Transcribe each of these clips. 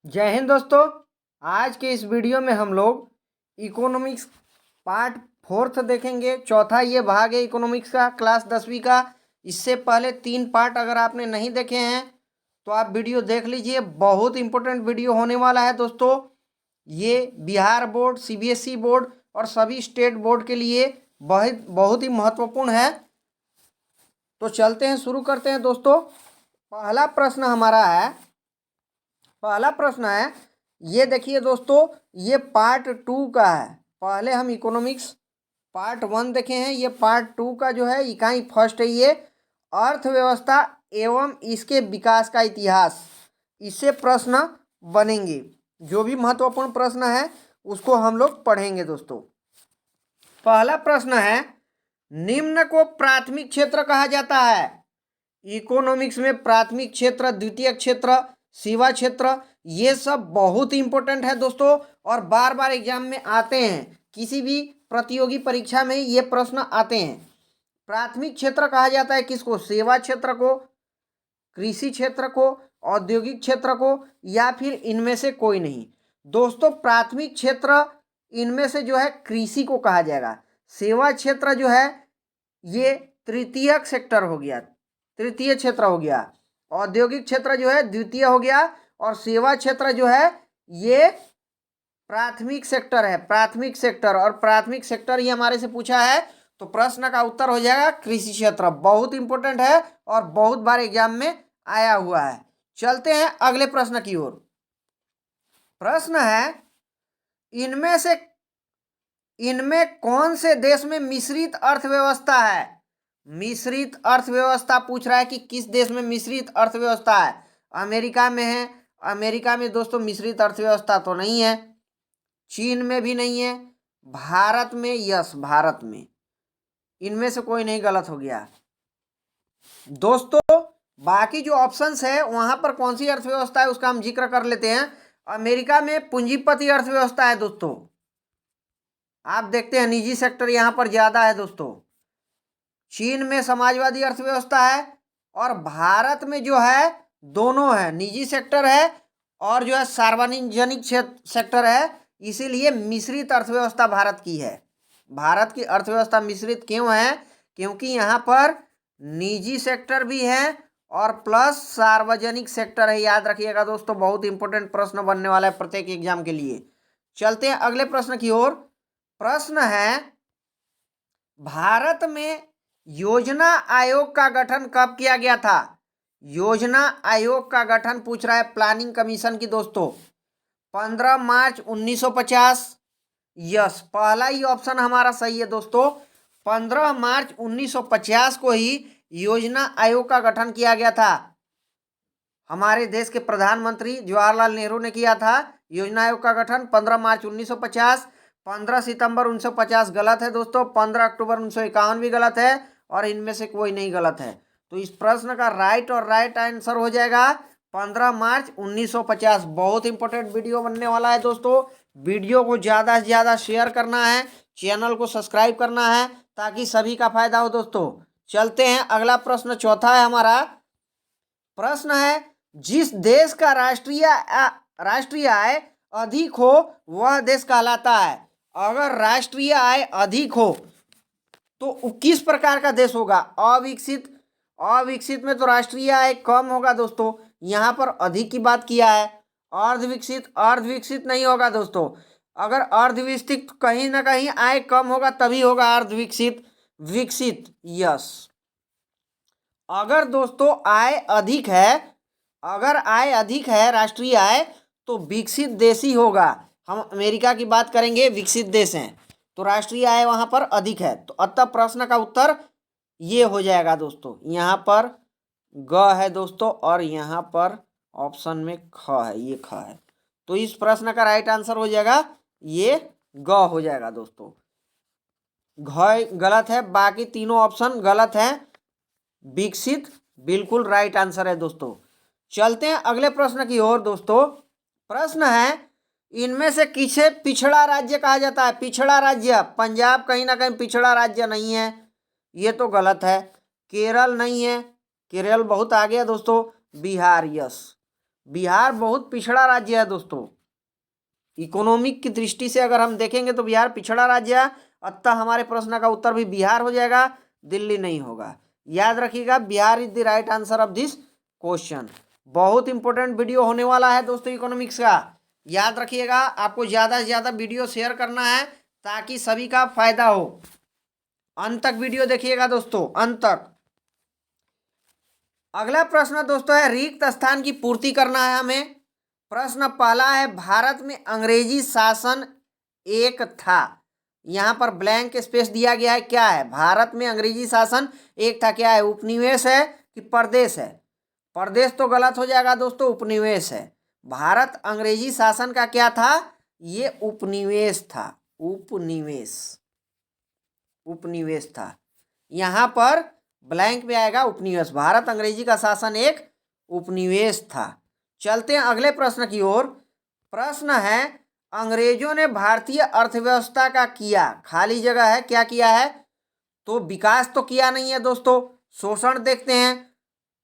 जय हिंद दोस्तों। आज के इस वीडियो में हम लोग इकोनॉमिक्स पार्ट फोर्थ देखेंगे। चौथा ये भाग है इकोनॉमिक्स का, क्लास 10वीं का। इससे पहले 3 पार्ट अगर आपने नहीं देखे हैं तो आप वीडियो देख लीजिए। बहुत इंपॉर्टेंट वीडियो होने वाला है दोस्तों। ये बिहार बोर्ड, सीबीएसई बोर्ड और सभी स्टेट बोर्ड के लिए बहुत बहुत ही महत्वपूर्ण है। तो चलते हैं, शुरू करते हैं दोस्तों। पहला प्रश्न है, ये देखिए दोस्तों, ये पार्ट 2 का है। पहले हम इकोनॉमिक्स पार्ट 1 देखे हैं, ये पार्ट 2 का जो है इकाई फर्स्ट है ये अर्थव्यवस्था एवं इसके विकास का इतिहास। इससे प्रश्न बनेंगे। जो भी महत्वपूर्ण प्रश्न है उसको हम लोग पढ़ेंगे दोस्तों। पहला प्रश्न है, निम्न को प्राथमिक क्षेत्र कहा जाता है। इकोनॉमिक्स में प्राथमिक क्षेत्र, द्वितीय क्षेत्र, सेवा क्षेत्र, ये सब बहुत इंपॉर्टेंट है दोस्तों और बार बार एग्जाम में आते हैं। किसी भी प्रतियोगी परीक्षा में ये प्रश्न आते हैं। प्राथमिक क्षेत्र कहा जाता है किसको? सेवा क्षेत्र को, कृषि क्षेत्र को, औद्योगिक क्षेत्र को, या फिर इनमें से कोई नहीं। दोस्तों प्राथमिक क्षेत्र इनमें से जो है कृषि को कहा जाएगा। सेवा क्षेत्र जो है ये तृतीयक सेक्टर हो गया, तृतीय क्षेत्र हो गया। औद्योगिक क्षेत्र जो है द्वितीय हो गया और सेवा क्षेत्र जो है ये प्राथमिक सेक्टर है, प्राथमिक सेक्टर। और प्राथमिक सेक्टर ये हमारे से पूछा है तो प्रश्न का उत्तर हो जाएगा कृषि क्षेत्र। बहुत इंपॉर्टेंट है और बहुत बार एग्जाम में आया हुआ है। चलते हैं अगले प्रश्न की ओर। प्रश्न है, इनमें कौन से देश में मिश्रित अर्थव्यवस्था है? मिश्रित अर्थव्यवस्था पूछ रहा है कि किस देश में मिश्रित अर्थव्यवस्था है। अमेरिका में है। अमेरिका में दोस्तों मिश्रित अर्थव्यवस्था तो नहीं है। चीन में भी नहीं है। भारत में, यस भारत में। इनमें से कोई नहीं, गलत हो गया दोस्तों। बाकी जो ऑप्शंस है वहां पर कौन सी अर्थव्यवस्था है उसका हम जिक्र कर लेते हैं। अमेरिका में पूंजीपति अर्थव्यवस्था है दोस्तों। आप देखते हैं निजी सेक्टर यहां पर ज्यादा है दोस्तों। चीन में समाजवादी अर्थव्यवस्था है और भारत में जो है दोनों है, निजी सेक्टर है और जो है सार्वजनिक सेक्टर है। इसीलिए मिश्रित अर्थव्यवस्था भारत की है। भारत की अर्थव्यवस्था मिश्रित क्यों है? क्योंकि यहाँ पर निजी सेक्टर भी है और प्लस सार्वजनिक सेक्टर है। याद रखिएगा दोस्तों, बहुत इंपॉर्टेंट प्रश्न बनने वाला है प्रत्येक एग्जाम के लिए। चलते हैं अगले प्रश्न की ओर। प्रश्न है, भारत में योजना आयोग का गठन कब किया गया था? योजना आयोग का गठन पूछ रहा है, प्लानिंग कमीशन की दोस्तों। 15 मार्च 1950। यस, पहला ही ऑप्शन हमारा सही है दोस्तों। 15 मार्च 1950 को ही योजना आयोग का गठन किया गया था। हमारे देश के प्रधानमंत्री जवाहरलाल नेहरू ने किया था योजना आयोग का गठन 15 मार्च 1950। 15 सितंबर 1950 गलत है दोस्तों। 15 अक्टूबर 1951 भी गलत है और इनमें से कोई नहीं गलत है। तो इस प्रश्न का राइट आंसर हो जाएगा 15 मार्च 1950। बहुत इंपॉर्टेंट वीडियो बनने वाला है दोस्तों। वीडियो को ज़्यादा से ज़्यादा शेयर करना है, चैनल को सब्सक्राइब करना है ताकि सभी का फायदा हो दोस्तों। चलते हैं अगला प्रश्न, चौथा है हमारा। प्रश्न है, जिस देश का राष्ट्रीय आय अधिक हो वह देश कहलाता है। अगर राष्ट्रीय आय अधिक हो तो किस प्रकार का देश होगा? अविकसित। अविकसित में तो राष्ट्रीय आय कम होगा दोस्तों, यहाँ पर अधिक की बात किया है। अर्धविकसित, अर्धविकसित नहीं होगा दोस्तों। अगर अर्धविकसित कहीं ना कहीं आय कम होगा तभी होगा अर्धविकसित। विकसित, यस। अगर दोस्तों आय अधिक है, अगर आय अधिक है राष्ट्रीय आय, तो विकसित देश ही होगा। हम अमेरिका की बात करेंगे, विकसित देश हैं तो राष्ट्रीय आय वहां पर अधिक है। तो अतः प्रश्न का उत्तर ये हो जाएगा दोस्तों। यहाँ पर ग है दोस्तों और यहाँ पर ऑप्शन में ख है, ये ख है। तो इस प्रश्न का राइट आंसर हो जाएगा ये ग हो जाएगा दोस्तों। घ गलत है, बाकी तीनों ऑप्शन गलत है। विकसित बिल्कुल राइट आंसर है दोस्तों। चलते हैं अगले प्रश्न की ओर दोस्तों। प्रश्न है, इनमें से किसे पिछड़ा राज्य कहा जाता है? पिछड़ा राज्य, पंजाब कहीं ना कहीं पिछड़ा राज्य नहीं है, ये तो गलत है। केरल नहीं है, केरल बहुत आ गया दोस्तों। बिहार, यस। बिहार बहुत पिछड़ा राज्य है दोस्तों। इकोनॉमिक की दृष्टि से अगर हम देखेंगे तो बिहार पिछड़ा राज्य है, अतः हमारे प्रश्न का उत्तर भी बिहार हो जाएगा, दिल्ली नहीं होगा। याद रखिएगा, Bihar is the right answer of this question. बहुत इंपॉर्टेंट वीडियो होने वाला है दोस्तों इकोनॉमिक्स का, याद रखिएगा। आपको ज़्यादा से ज़्यादा वीडियो शेयर करना है ताकि सभी का फायदा हो। अंत तक वीडियो देखिएगा दोस्तों, अंत तक। अगला प्रश्न दोस्तों है रिक्त स्थान की पूर्ति करना है हमें। प्रश्न पहला है, भारत में अंग्रेजी शासन एक था। यहां पर ब्लैंक स्पेस दिया गया है, क्या है? भारत में अंग्रेजी शासन एक था, क्या है? उपनिवेश है कि प्रदेश है? प्रदेश तो गलत हो जाएगा दोस्तों, उपनिवेश है। भारत अंग्रेजी शासन का क्या था? ये उपनिवेश था, उपनिवेश, उपनिवेश था। यहां पर ब्लैंक में आएगा उपनिवेश। भारत अंग्रेजी का शासन एक उपनिवेश था। चलते हैं अगले प्रश्न की ओर। प्रश्न है, अंग्रेजों ने भारतीय अर्थव्यवस्था का किया, खाली जगह है, क्या किया है? तो विकास तो किया नहीं है दोस्तों, शोषण देखते हैं।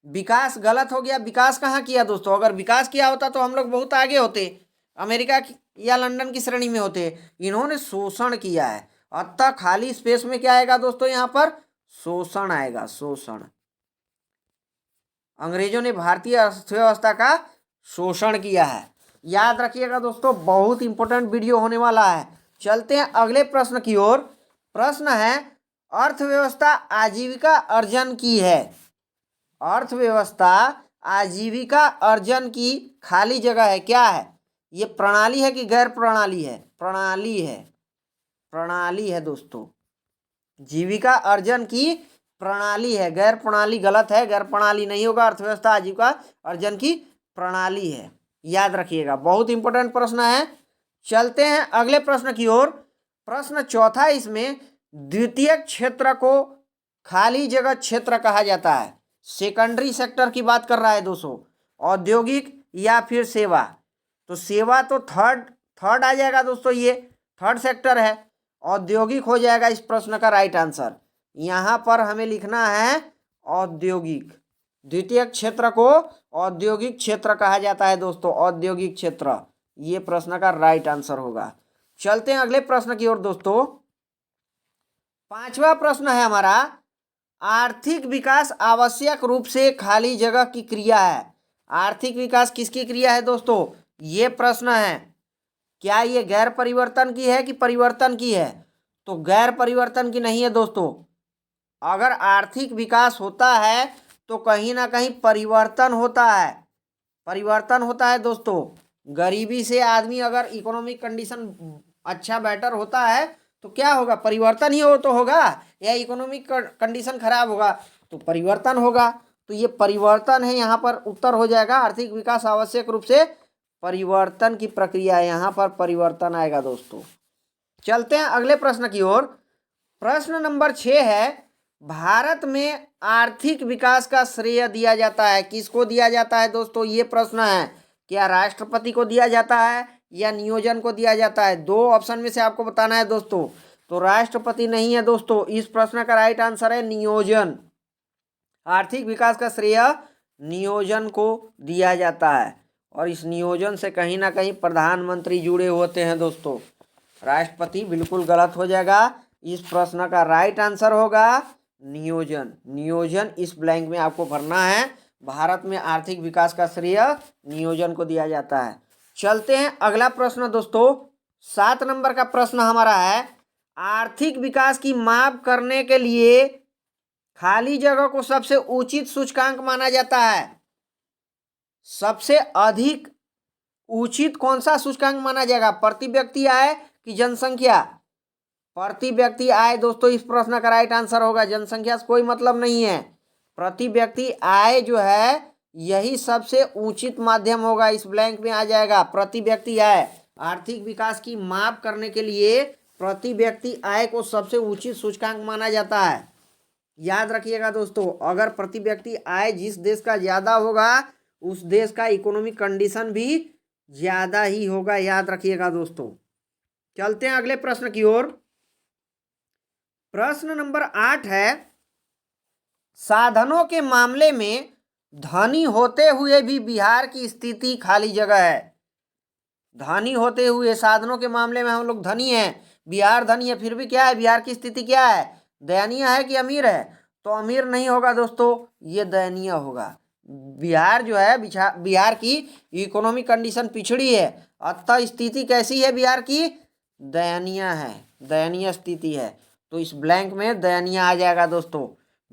विकास गलत हो गया, विकास कहाँ किया दोस्तों? अगर विकास किया होता तो हम लोग बहुत आगे होते, अमेरिका या लंदन की श्रेणी में होते। इन्होंने शोषण किया है, अतः खाली स्पेस में क्या आएगा दोस्तों? यहाँ पर शोषण आएगा, शोषण। अंग्रेजों ने भारतीय अर्थव्यवस्था का शोषण किया है। याद रखिएगा दोस्तों, बहुत इंपॉर्टेंट वीडियो होने वाला है। चलते हैं अगले प्रश्न की ओर। प्रश्न है, अर्थव्यवस्था आजीविका अर्जन की है। अर्थव्यवस्था आजीविका अर्जन की खाली जगह है, क्या है? ये प्रणाली है कि गैर प्रणाली है? प्रणाली है, प्रणाली है दोस्तों। जीविका अर्जन की प्रणाली है, गैर प्रणाली गलत है, गैर प्रणाली नहीं होगा। अर्थव्यवस्था आजीविका अर्जन की प्रणाली है, याद रखिएगा। बहुत इंपॉर्टेंट प्रश्न है। चलते हैं अगले प्रश्न की ओर। प्रश्न चौथा, इसमें द्वितीय क्षेत्र को खाली जगह क्षेत्र कहा जाता है। सेकेंडरी सेक्टर की बात कर रहा है दोस्तों, औद्योगिक या फिर सेवा। तो सेवा तो थर्ड आ जाएगा दोस्तों, ये थर्ड सेक्टर है। औद्योगिक हो जाएगा इस प्रश्न का राइट आंसर। यहाँ पर हमें लिखना है औद्योगिक। द्वितीय क्षेत्र को औद्योगिक क्षेत्र कहा जाता है दोस्तों, औद्योगिक क्षेत्र, ये प्रश्न का राइट आंसर होगा। चलते हैं अगले प्रश्न की ओर दोस्तों। पांचवा प्रश्न है हमारा, आर्थिक विकास आवश्यक रूप से खाली जगह की क्रिया है। आर्थिक विकास किसकी क्रिया है दोस्तों? ये प्रश्न है। क्या ये गैर परिवर्तन की है कि परिवर्तन की है? तो गैर परिवर्तन की नहीं है दोस्तों। अगर आर्थिक विकास होता है तो कहीं ना कहीं परिवर्तन होता है, परिवर्तन होता है दोस्तों। गरीबी से आदमी अगर इकोनॉमिक कंडीशन अच्छा बेटर होता है तो क्या होगा? परिवर्तन ही हो तो होगा, या इकोनॉमिक कंडीशन खराब होगा तो परिवर्तन होगा। तो ये परिवर्तन है, यहाँ पर उत्तर हो जाएगा आर्थिक विकास आवश्यक रूप से परिवर्तन की प्रक्रिया है, यहाँ पर परिवर्तन आएगा दोस्तों। चलते हैं अगले प्रश्न की ओर। प्रश्न नंबर 6 है, भारत में आर्थिक विकास का श्रेय दिया जाता है, किसको दिया जाता है दोस्तों? ये प्रश्न है। क्या राष्ट्रपति को दिया जाता है या नियोजन को दिया जाता है? दो ऑप्शन में से आपको बताना है दोस्तों। तो राष्ट्रपति नहीं है दोस्तों, इस प्रश्न का राइट आंसर है नियोजन। आर्थिक विकास का श्रेय नियोजन को दिया जाता है, और इस नियोजन से कहीं ना कहीं प्रधानमंत्री जुड़े होते हैं दोस्तों। राष्ट्रपति बिल्कुल गलत हो जाएगा, इस प्रश्न का राइट आंसर होगा नियोजन। नियोजन इस ब्लैंक में आपको भरना है। भारत में आर्थिक विकास का श्रेय नियोजन को दिया जाता है। चलते हैं अगला प्रश्न दोस्तों। 7 नंबर का प्रश्न हमारा है, आर्थिक विकास की माप करने के लिए खाली जगह को सबसे उचित सूचकांक माना जाता है। सबसे अधिक उचित कौन सा सूचकांक माना जाएगा? प्रति व्यक्ति आय कि जनसंख्या? प्रति व्यक्ति आय दोस्तों इस प्रश्न का राइट आंसर होगा। जनसंख्या से कोई मतलब नहीं है, प्रति व्यक्ति आय जो है यही सबसे उचित माध्यम होगा, इस ब्लैंक में आ जाएगा प्रति व्यक्ति आय। आर्थिक विकास की माप करने के लिए प्रति व्यक्ति आय को सबसे उचित सूचकांक माना जाता है। याद रखिएगा दोस्तों, अगर प्रति व्यक्ति आय जिस देश का ज़्यादा होगा उस देश का इकोनॉमिक कंडीशन भी ज़्यादा ही होगा, याद रखिएगा दोस्तों। चलते हैं अगले प्रश्न की ओर। प्रश्न नंबर 8 है, साधनों के मामले में धनी होते हुए भी बिहार की स्थिति खाली जगह है। धनी होते हुए, साधनों के मामले में हम लोग धनी हैं, बिहार धनी है, फिर भी क्या है, बिहार की स्थिति क्या है, दयनीय है कि अमीर है? तो अमीर नहीं होगा दोस्तों, ये दयनीय होगा। बिहार जो है, बिहार की इकोनॉमिक कंडीशन पिछड़ी है, अतः स्थिति कैसी है बिहार की? दयनीय है, दयनीय स्थिति है। तो इस ब्लैंक में दयनीय आ जाएगा दोस्तों।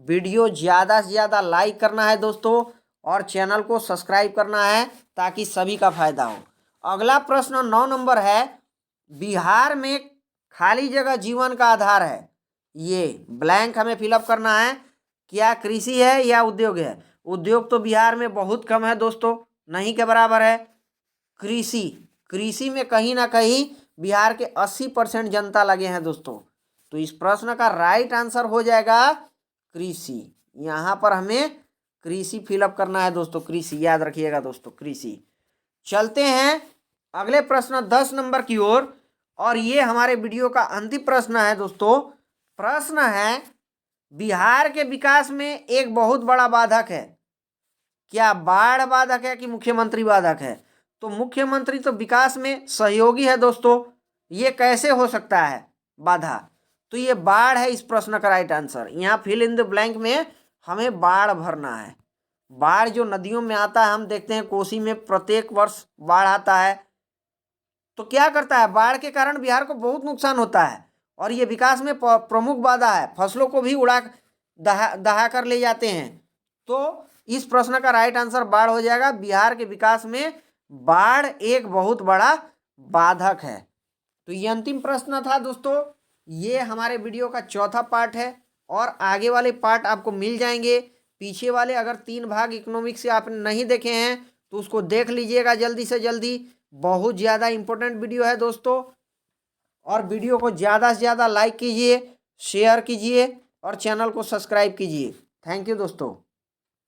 वीडियो ज़्यादा से ज़्यादा लाइक करना है दोस्तों, और चैनल को सब्सक्राइब करना है ताकि सभी का फायदा हो। अगला प्रश्न 9 नंबर है, बिहार में खाली जगह जीवन का आधार है। ये ब्लैंक हमें फिलअप करना है। क्या कृषि है या उद्योग है? उद्योग तो बिहार में बहुत कम है दोस्तों, नहीं के बराबर है। कृषि, कृषि में कहीं ना कहीं बिहार के 80% जनता लगे हैं दोस्तों। तो इस प्रश्न का राइट आंसर हो जाएगा कृषि। यहाँ पर हमें कृषि फिलअप करना है दोस्तों, कृषि याद रखिएगा दोस्तों, कृषि। चलते हैं अगले प्रश्न 10 नंबर की ओर, और ये हमारे वीडियो का अंतिम प्रश्न है दोस्तों। प्रश्न है, बिहार के विकास में एक बहुत बड़ा बाधक है। क्या बाढ़ बाधक है कि मुख्यमंत्री बाधक है? तो मुख्यमंत्री तो विकास में सहयोगी है दोस्तों, ये कैसे हो सकता है बाधा? तो ये बाढ़ है इस प्रश्न का राइट आंसर। यहाँ फिल इन द ब्लैंक में हमें बाढ़ भरना है। बाढ़ जो नदियों में आता है, हम देखते हैं कोसी में प्रत्येक वर्ष बाढ़ आता है। तो क्या करता है, बाढ़ के कारण बिहार को बहुत नुकसान होता है, और ये विकास में प्रमुख बाधा है, फसलों को भी उड़ा दहा कर ले जाते हैं। तो इस प्रश्न का राइट आंसर बाढ़ हो जाएगा। बिहार के विकास में बाढ़ एक बहुत बड़ा बाधक है। तो ये अंतिम प्रश्न था दोस्तों। ये हमारे वीडियो का चौथा पार्ट है, और आगे वाले पार्ट आपको मिल जाएंगे। पीछे वाले अगर 3 भाग इकोनॉमिक्स से आपने नहीं देखे हैं तो उसको देख लीजिएगा जल्दी से जल्दी। बहुत ज़्यादा इंपॉर्टेंट वीडियो है दोस्तों, और वीडियो को ज़्यादा से ज़्यादा लाइक कीजिए, शेयर कीजिए, और चैनल को सब्सक्राइब कीजिए। थैंक यू दोस्तों।